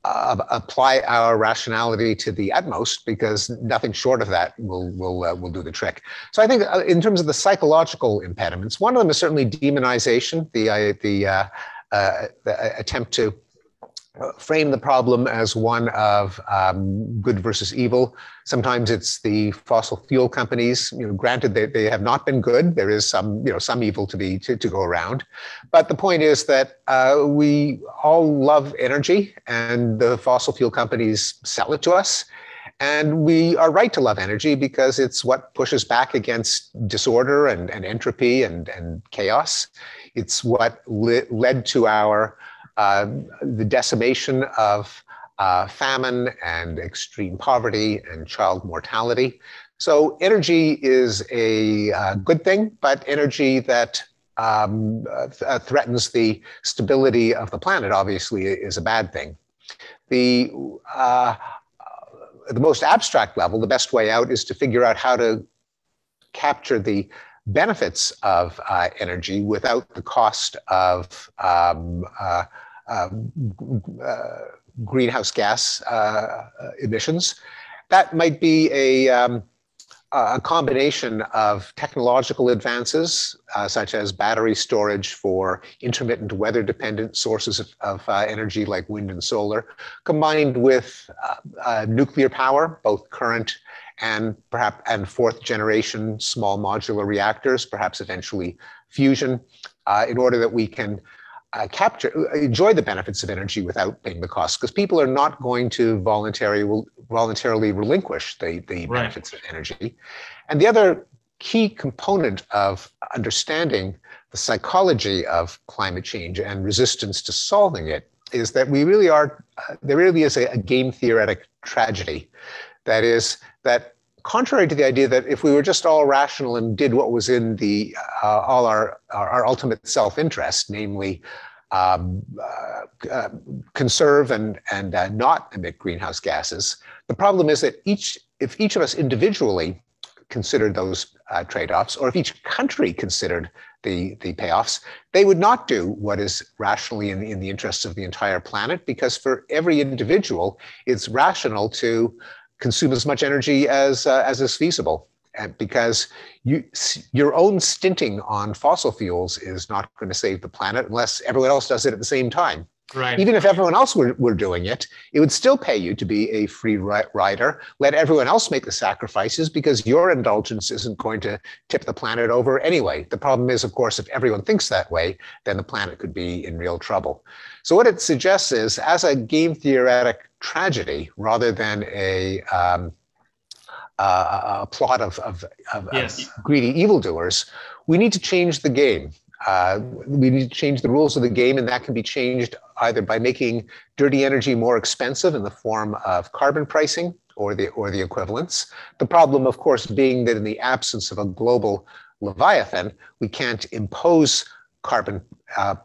apply our rationality to the utmost, because nothing short of that will do the trick. So I think in terms of the psychological impediments, one of them is certainly demonization, the attempt to frame the problem as one of good versus evil. Sometimes it's the fossil fuel companies. Granted, they have not been good. There is some evil to go around. But the point is that we all love energy, and the fossil fuel companies sell it to us. And we are right to love energy because it's what pushes back against disorder and entropy and chaos. It's what led to the decimation of famine and extreme poverty and child mortality. So energy is a good thing, but energy that threatens the stability of the planet obviously is a bad thing. The most abstract level, the best way out is to figure out how to capture the benefits of energy without the cost of greenhouse gas emissions. That might be a combination of technological advances, such as battery storage for intermittent weather-dependent sources of energy like wind and solar, combined with nuclear power, both current and fourth generation small modular reactors, perhaps eventually fusion, in order that we can enjoy the benefits of energy without paying the cost, because people are not going to voluntarily relinquish the benefits of energy. And the other key component of understanding the psychology of climate change and resistance to solving it is that there really is a game theoretic tragedy. That is that, contrary to the idea that if we were just all rational and did what was in all our ultimate self-interest, namely conserve and not emit greenhouse gases, the problem is that if each of us individually considered those trade-offs, or if each country considered the payoffs, they would not do what is rationally in the interests of the entire planet, because for every individual, it's rational to consume as much energy as is feasible. And because your own stinting on fossil fuels is not going to save the planet unless everyone else does it at the same time. Right. Even if everyone else were doing it, it would still pay you to be a free rider. Let everyone else make the sacrifices, because your indulgence isn't going to tip the planet over anyway. The problem is, of course, if everyone thinks that way, then the planet could be in real trouble. So what it suggests is, as a game theoretic tragedy, rather than a plot of greedy evildoers, we need to change the game. We need to change the rules of the game, and that can be changed either by making dirty energy more expensive in the form of carbon pricing or the equivalents. The problem, of course, being that in the absence of a global Leviathan, we can't impose carbon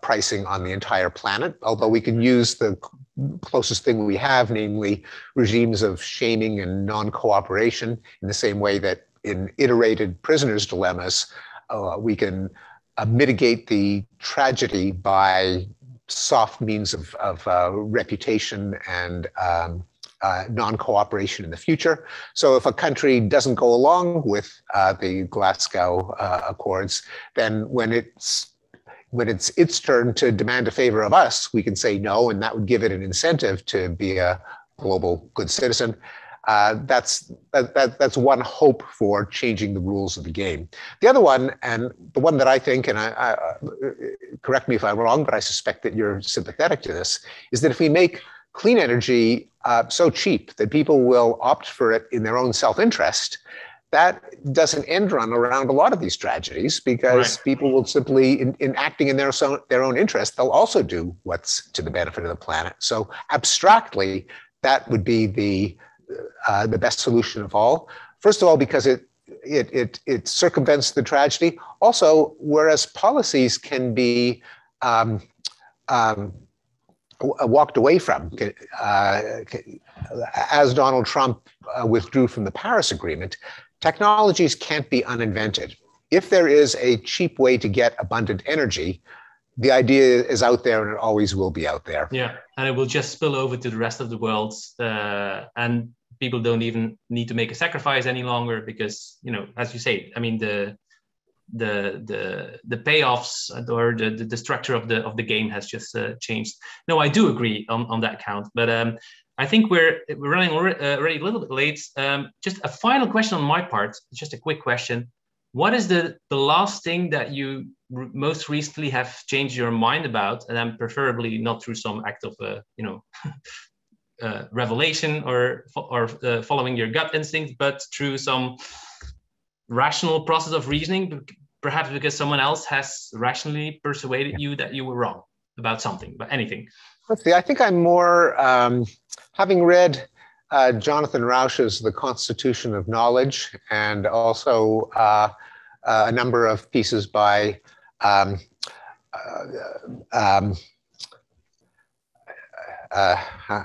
pricing on the entire planet, although we can use the closest thing we have, namely regimes of shaming and non-cooperation, in the same way that in iterated prisoners' dilemmas, we can mitigate the tragedy by soft means of reputation and non-cooperation in the future. So if a country doesn't go along with the Glasgow Accords, then when it's its turn to demand a favor of us, we can say no, and that would give it an incentive to be a global good citizen. That's one hope for changing the rules of the game. The other one, and the one that I think, and I correct me if I'm wrong, but I suspect that you're sympathetic to this, is that if we make clean energy so cheap that people will opt for it in their own self-interest, that does an end run around a lot of these tragedies, because people will simply, in acting in their own interest, they'll also do what's to the benefit of the planet. So abstractly, that would be the best solution of all. First of all, because it circumvents the tragedy. Also, whereas policies can be walked away from, as Donald Trump withdrew from the Paris Agreement, technologies can't be uninvented. If there is a cheap way to get abundant energy, the idea is out there and it always will be out there. Yeah, and it will just spill over to the rest of the world, and people don't even need to make a sacrifice any longer, because, you know, as you say, I mean, the payoffs or the structure of the game has just changed. No, I do agree on that count, but I think we're running already a little bit late. Just a final question on my part, just a quick question. What is the last thing that you most recently have changed your mind about, and then preferably not through some act of revelation or following your gut instinct, but through some rational process of reasoning, perhaps because someone else has rationally persuaded you that you were wrong about something, but anything? Let's see, I think I'm more, having read Jonathan Rauch's The Constitution of Knowledge, and also a number of pieces by I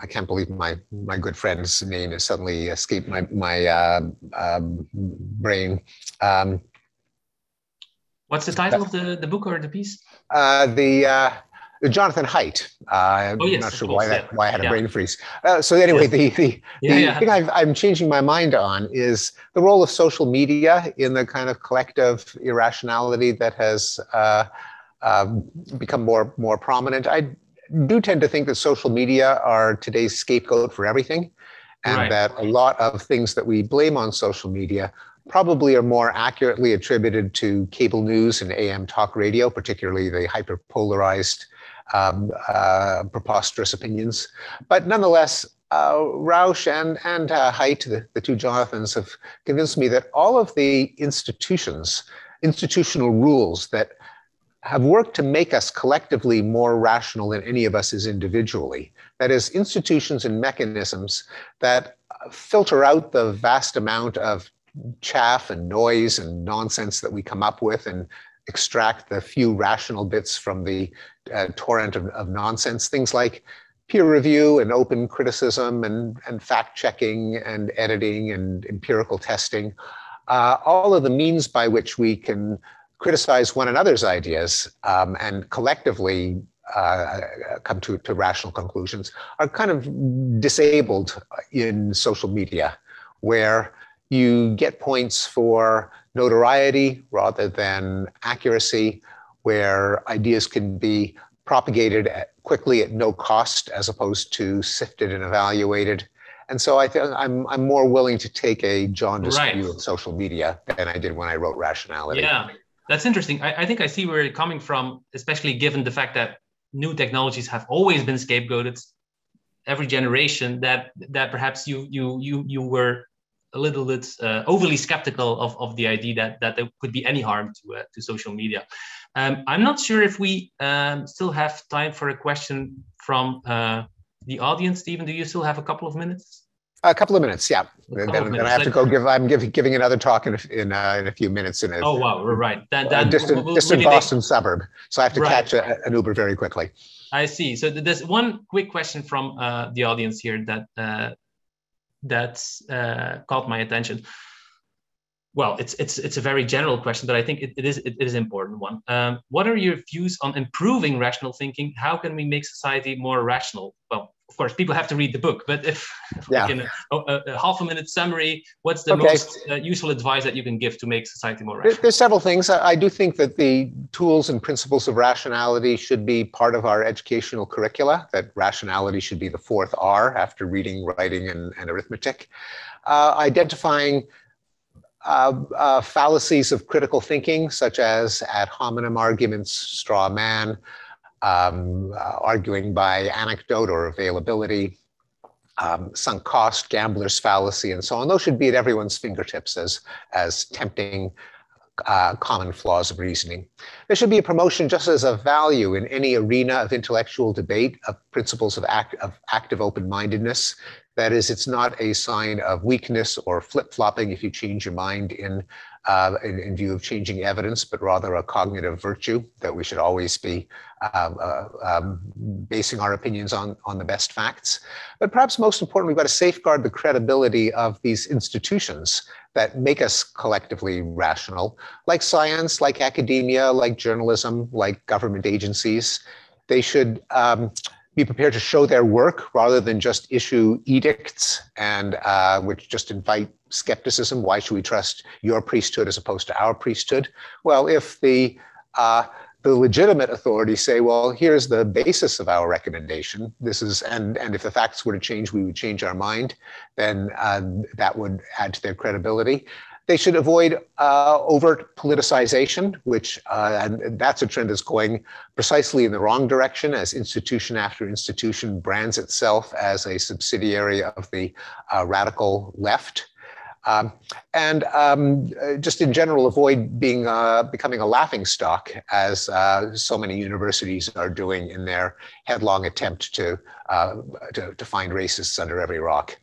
can't believe my good friend's name has suddenly escaped my brain. What's the title of the book or the piece? Jonathan Haidt. I'm yes, not sure course, why I had a brain freeze. So anyway, the thing I'm changing my mind on is the role of social media in the kind of collective irrationality that has become more prominent. I do tend to think that social media are today's scapegoat for everything, and that a lot of things that we blame on social media probably are more accurately attributed to cable news and AM talk radio, particularly the hyper-polarized, preposterous opinions. But nonetheless, Rauch and Haidt, the two Jonathans, have convinced me that all of the institutional rules that have worked to make us collectively more rational than any of us is individually. That is, institutions and mechanisms that filter out the vast amount of chaff and noise and nonsense that we come up with, and extract the few rational bits from the torrent of nonsense. Things like peer review and open criticism and fact checking and editing and empirical testing. all of the means by which we can criticize one another's ideas and collectively come to rational conclusions are kind of disabled in social media, where you get points for notoriety rather than accuracy, where ideas can be propagated quickly at no cost as opposed to sifted and evaluated. And so I think I'm more willing to take a jaundiced view of social media than I did when I wrote Rationality. Yeah, that's interesting. I think I see where you're coming from, especially given the fact that new technologies have always been scapegoated every generation, that perhaps you were a little bit overly skeptical of the idea that there could be any harm to social media. I'm not sure if we still have time for a question from the audience. Stephen, do you still have a couple of minutes? A couple of minutes, yeah. Then I have to go give. I'm giving another talk in a few minutes in a. Oh wow, right. Distant Boston suburb, so I have to catch an Uber very quickly. I see. So there's one quick question from the audience here that's caught my attention. Well, it's a very general question, but I think it is an important one. What are your views on improving rational thinking? How can we make society more rational? Well, of course, people have to read the book, but if like in a half a minute summary, what's the most useful advice that you can give to make society more rational? There's several things. I do think that the tools and principles of rationality should be part of our educational curricula, that rationality should be the fourth R after reading, writing, and arithmetic. Identifying fallacies of critical thinking, such as ad hominem arguments, straw man, arguing by anecdote or availability, sunk cost, gambler's fallacy, and so on. Those should be at everyone's fingertips as tempting common flaws of reasoning. There should be a promotion just as a value in any arena of intellectual debate of principles of active open-mindedness. That is, it's not a sign of weakness or flip-flopping if you change your mind in view of changing evidence, but rather a cognitive virtue that we should always be basing our opinions on the best facts. But perhaps most important, we've got to safeguard the credibility of these institutions that make us collectively rational, like science, like academia, like journalism, like government agencies. They should be prepared to show their work rather than just issue edicts and which just invite skepticism. Why should we trust your priesthood as opposed to our priesthood? Well, if the legitimate authorities say, well, here's the basis of our recommendation, this is, and if the facts were to change, we would change our mind, then that would add to their credibility. They should avoid overt politicization, which, and that's a trend that's going precisely in the wrong direction as institution after institution brands itself as a subsidiary of the radical left. Just in general, avoid becoming a laughingstock, as so many universities are doing in their headlong attempt to find racists under every rock.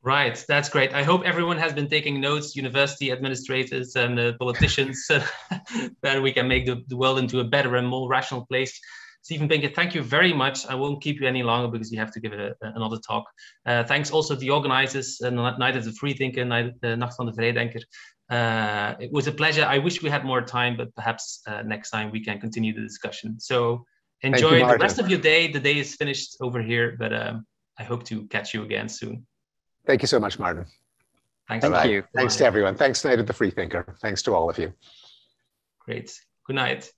Right, that's great. I hope everyone has been taking notes, university administrators and politicians, that we can make the world into a better and more rational place. Stephen Pinker, thank you very much. I won't keep you any longer because you have to give it another talk. Thanks also to the organizers, Night of the Vrijdenker, Nacht van de Vrijdenker. It was a pleasure. I wish we had more time, but perhaps next time we can continue the discussion. So enjoy the rest of your day. The day is finished over here, but I hope to catch you again soon. Thank you so much, Maarten. Thank you. Thanks to everyone. Thanks, Night of the Freethinker. Thanks to all of you. Great. Good night.